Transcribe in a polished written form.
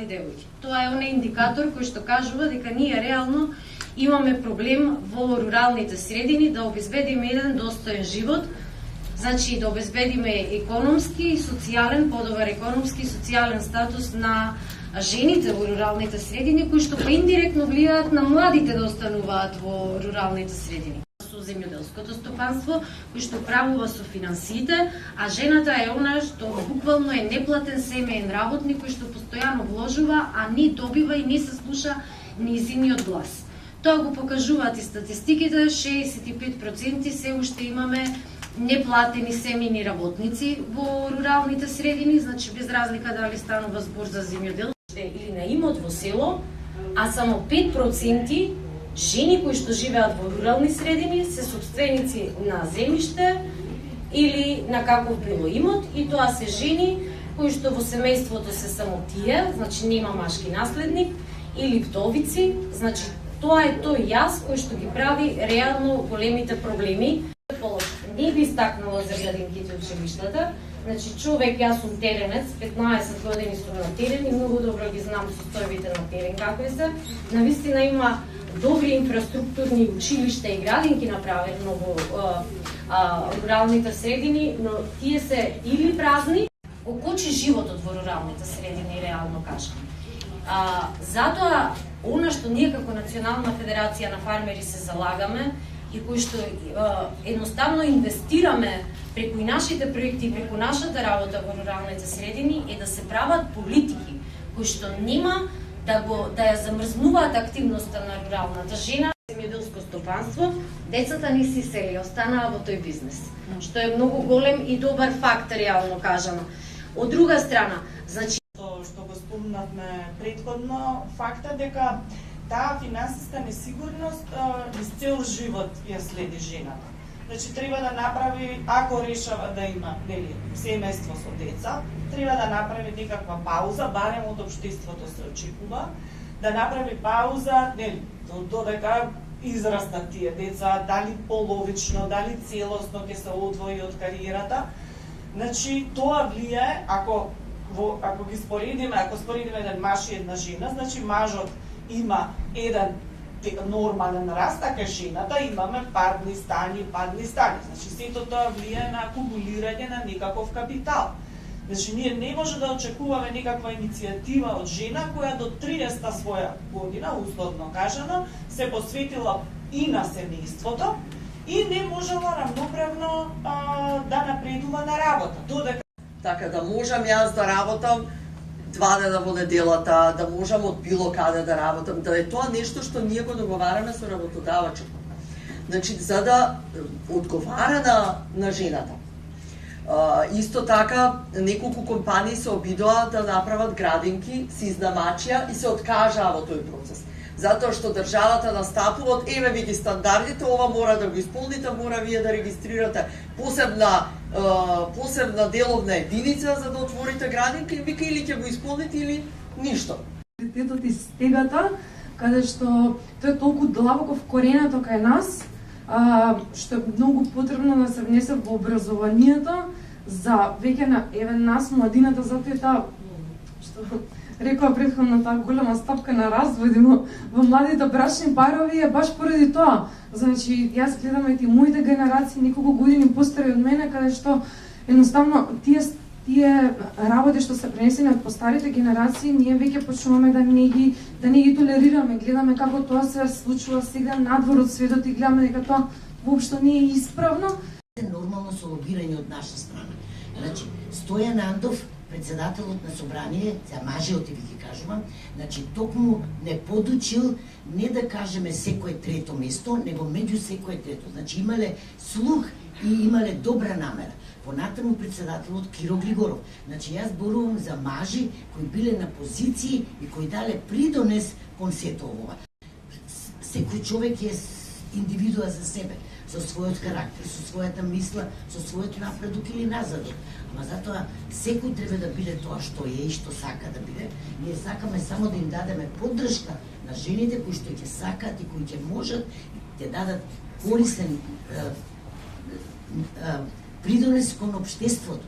девојки. Тоа е оној индикатор кој што кажува дека ние реално имаме проблем во руралните средини да обезбедиме еден достоен живот, значи да обезбедиме економски и социјален, подобар економски и социјален статус на жените во руралните средини, кои што индиректно влијаат на младите да остануваат во руралните средини. Со земјоделското стопанство, кој што управува со финансиите, а жената е она што буквално е неплатен семеен работник кој што постојано вложува, а не добива и не се слуша нејзиниот глас. Тоа го покажуваат и статистиките, 65% се уште имаме неплатени семејни работници во руралните средини, значи без разлика дали станува збор за земјоделство или на имот во село, а само 5% жени кои што живеат во рурални средини се собственици на земјиште или на каков било имот, и тоа се жени кои што во семејството се само тие, значи нема машки наследник, или вдовици, значи тоа е тој јас кој што ги прави реално големите проблеми. Не би стакнала за градинките училиштата. Значи човек, јас сум теренец, 15 години сум на терен и многу добро ги знам состојбите на терен какви се. Навистина има добри инфраструктурни училишта и градинки направени во руралните средини, но тие се или празни, го кочи животот во руралните средини, реално кажам. Затоа, она што ние како Национална федерација на фармери се залагаме и кои што едноставно инвестираме преку и нашите проекти, преку нашата работа во руралните средини, е да се прават политики кои што нема да ја замрзнуваат активноста на руралната жена. Земјоделско стопанство, децата не се сели, останаа во тој бизнес, што е многу голем и добар факт, реално кажано. Од друга страна, значи што го спомнавме претходно, факта дека таа финансиска несигурност низ цел живот ја следи жената. Значи треба да направи, ако решава да има семејство со деца, треба да направи некаква пауза, барем од општеството се очекува, да направи пауза, додека израстат тие деца, дали половично, дали целосно ќе се одвои од кариерата. Значи тоа влијае, ако ги споредиме, ако споредиме еден маж и една жена, значи мажот има еден нормален раст, така жената имаме падни стани. Значи сето тоа влијае на акумулирање на некаков капитал. Значи ние не може да очекуваме некаква иницијатива од жена која до 30-та своја година, условно кажано, се посветила и на семејството и не можела рамноправно да напредува на работа. Додека така да можам јас да работам 2 дена во неделата, да можам од било каде да работам, да е тоа нешто што ние го договараме со работодавачот. Значи, за да одговара на жената. Исто така, неколку компании се обидоа да направат градинки, се изнамачија и се откажаа во тој процес. Затоа што државата настапува, еве ви ги стандардите, ова мора да го исполните, мора вие да регистрирате посебна деловна единица за да отворите градинка и вика или ќе го исполните или ништо. Дететот и стегата, каде што тој е толку длабоко вкоренето кај нас, што е многу потребно да се внесе во образованието за веќе на нас младината, затоа е таа што рекоа претходно, таа голема стапка на разводи во младите брачни парови е баш поради тоа. Значи, јас гледам и моите генерации неколку години постари од мене, каде што едноставно тие работи што се пренесени од постарите генерации, ние веќе почнуваме да не ги толерираме. Гледаме како тоа се случува сега надвор од светот и гледаме дека тоа воопшто не е исправно. Нормално со лобирање од наша страна. Значи, Стојан Андов, председателот на собрание, за мажиот ви ги кажувам, значи токму не подучил не да кажеме секое трето место, него меѓу секое трето. Значи имале слух и имале добра намера. Понатаму председателот Киро Глигоров. Значи јас зборувам за мажи кои биле на позиции и кои дале придонес кон сето ова. Секој човек е индивидуа за себе, со својот карактер, со својата мисла, со својот напредок или назадок. Ама затоа секој треба да биде тоа што е и што сака да биде. Ние сакаме само да им дадеме поддршка на жените кои што ќе сакаат и кои ќе можат да дадат корисен придонес кон општеството.